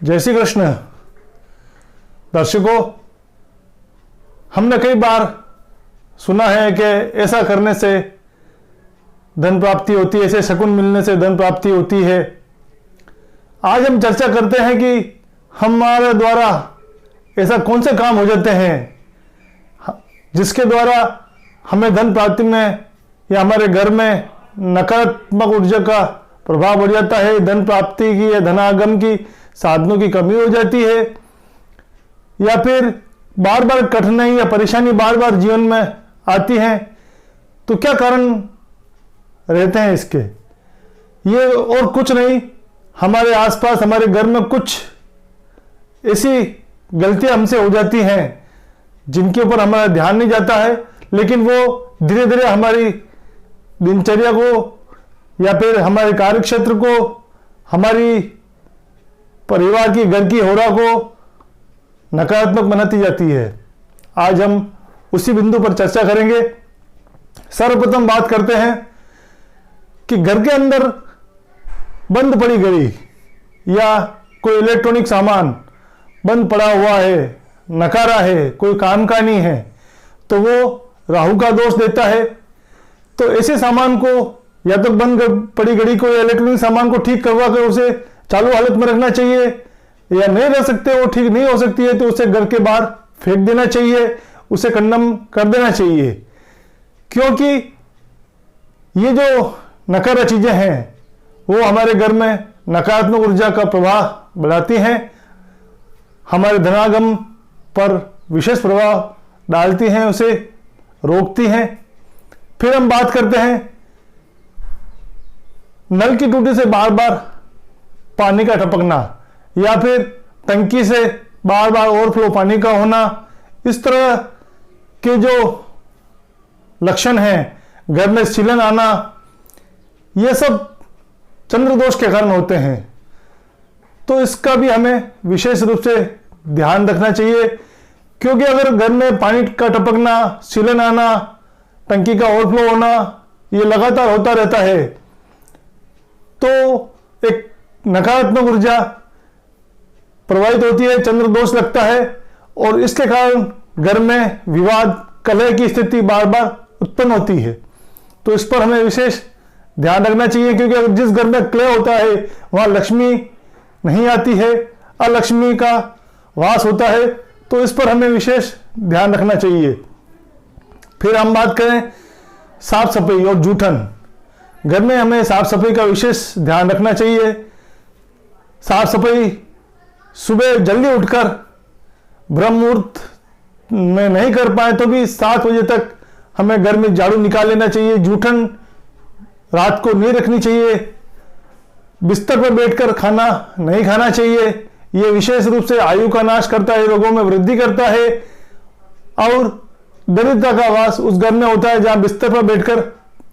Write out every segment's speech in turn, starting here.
जय श्री कृष्ण। दर्शकों, हमने कई बार सुना है कि ऐसा करने से धन प्राप्ति होती है, ऐसे शकुन मिलने से धन प्राप्ति होती है। आज हम चर्चा करते हैं कि हमारे द्वारा ऐसा कौन से काम हो जाते हैं जिसके द्वारा हमें धन प्राप्ति में या हमारे घर में नकारात्मक ऊर्जा का प्रभाव बढ़ जाता है, धन प्राप्ति की या धनागम की साधनों की कमी हो जाती है, या फिर बार बार कठिनाई या परेशानी बार बार जीवन में आती है। तो क्या कारण रहते हैं इसके? ये और कुछ नहीं, हमारे आसपास हमारे घर में कुछ ऐसी गलतियां हमसे हो जाती हैं जिनके ऊपर हमारा ध्यान नहीं जाता है, लेकिन वो धीरे धीरे हमारी दिनचर्या को या फिर हमारे कार्यक्षेत्र को, हमारी परिवार की घर की होरा को नकारात्मक बनाती जाती है। आज हम उसी बिंदु पर चर्चा करेंगे। सर्वप्रथम बात करते हैं कि घर के अंदर बंद पड़ी घड़ी या कोई इलेक्ट्रॉनिक सामान बंद पड़ा हुआ है, नकारा है, कोई काम का नहीं है, तो वो राहु का दोष देता है। तो ऐसे सामान को या तो बंद पड़ी घड़ी को या इलेक्ट्रॉनिक सामान को ठीक करवा कर उसे चालू हालत में रखना चाहिए, या नहीं रह सकते, वो ठीक नहीं हो सकती है तो उसे घर के बाहर फेंक देना चाहिए, उसे कंडम कर देना चाहिए। क्योंकि ये जो नकारा चीजें हैं वो हमारे घर में नकारात्मक ऊर्जा का प्रभाव बढ़ाती हैं, हमारे धनागम पर विशेष प्रभाव डालती हैं, उसे रोकती हैं। फिर हम बात करते हैं नल की टूटी से बार बार पानी का टपकना या फिर टंकी से बार बार ओवरफ्लो पानी का होना। इस तरह के जो लक्षण हैं, घर में सीलन आना, ये सब चंद्र दोष के कारण होते हैं। तो इसका भी हमें विशेष रूप से ध्यान रखना चाहिए, क्योंकि अगर घर में पानी का टपकना, सीलन आना, टंकी का ओवरफ्लो होना ये लगातार होता रहता है तो एक नकारात्मक ऊर्जा प्रवाहित होती है, चंद्र दोष लगता है, और इसके कारण घर में विवाद, कलह की स्थिति बार बार उत्पन्न होती है। तो इस पर हमें विशेष ध्यान रखना चाहिए, क्योंकि अगर जिस घर में कलह होता है वहां लक्ष्मी नहीं आती है, अलक्ष्मी का वास होता है, तो इस पर हमें विशेष ध्यान रखना चाहिए। फिर हम बात करें साफ सफाई और जूठन। घर में हमें साफ सफाई का विशेष ध्यान रखना चाहिए। साफ सफाई सुबह जल्दी उठकर ब्रह्म मुहूर्त में नहीं कर पाए तो भी 7 बजे तक हमें घर में झाड़ू निकाल लेना चाहिए। जूठन रात को नहीं रखनी चाहिए। बिस्तर पर बैठकर खाना नहीं खाना चाहिए। यह विशेष रूप से आयु का नाश करता है, रोगों में वृद्धि करता है, और दरिद्रता का वास उस घर में होता है जहां बिस्तर पर बैठकर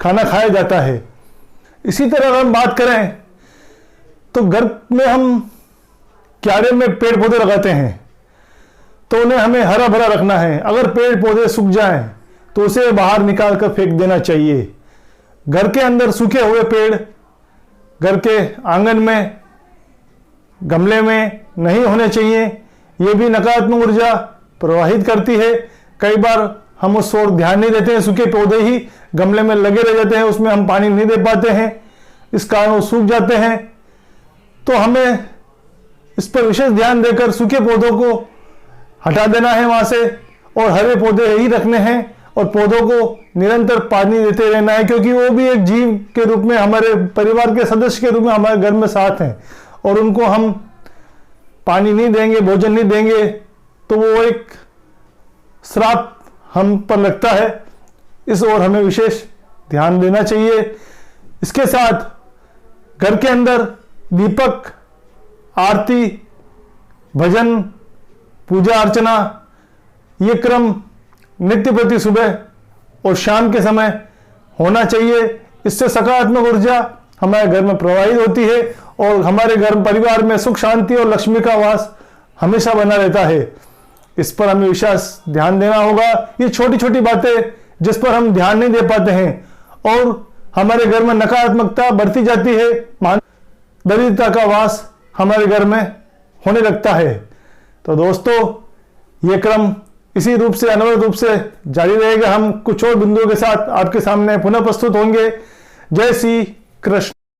खाना खाया जाता है। इसी तरह अगर हम बात करें तो घर में हम क्यारे में पेड़ पौधे लगाते हैं तो उन्हें हमें हरा भरा रखना है। अगर पेड़ पौधे सूख जाएं तो उसे बाहर निकाल कर फेंक देना चाहिए। घर के अंदर सूखे हुए पेड़ घर के आंगन में, गमले में नहीं होने चाहिए। ये भी नकारात्मक ऊर्जा प्रवाहित करती है। कई बार हम उस ओर ध्यान नहीं देते हैं, सूखे पौधे ही गमले में लगे रह जाते हैं, उसमें हम पानी नहीं दे पाते हैं, इस कारण वो सूख जाते हैं। तो हमें इस पर विशेष ध्यान देकर सूखे पौधों को हटा देना है वहां से, और हरे पौधे ही रखने हैं, और पौधों को निरंतर पानी देते रहना है, क्योंकि वो भी एक जीव के रूप में, हमारे परिवार के सदस्य के रूप में हमारे घर में साथ हैं, और उनको हम पानी नहीं देंगे, भोजन नहीं देंगे तो वो एक श्राप हम पर लगता है। इस ओर हमें विशेष ध्यान देना चाहिए। इसके साथ घर के अंदर दीपक, आरती, भजन, पूजा अर्चना, ये क्रम नित्य प्रति सुबह और शाम के समय होना चाहिए। इससे सकारात्मक ऊर्जा हमारे घर में प्रवाहित होती है और हमारे घर परिवार में सुख शांति और लक्ष्मी का वास हमेशा बना रहता है। इस पर हमें विशेष ध्यान देना होगा। ये छोटी छोटी बातें जिस पर हम ध्यान नहीं दे पाते हैं और हमारे घर में नकारात्मकता बढ़ती जाती है, दरिद्रता का वास हमारे घर में होने लगता है। तो दोस्तों, ये क्रम इसी रूप से अनवरत रूप से जारी रहेगा। हम कुछ और बिंदुओं के साथ आपके सामने पुनः प्रस्तुत होंगे। जय श्री कृष्ण।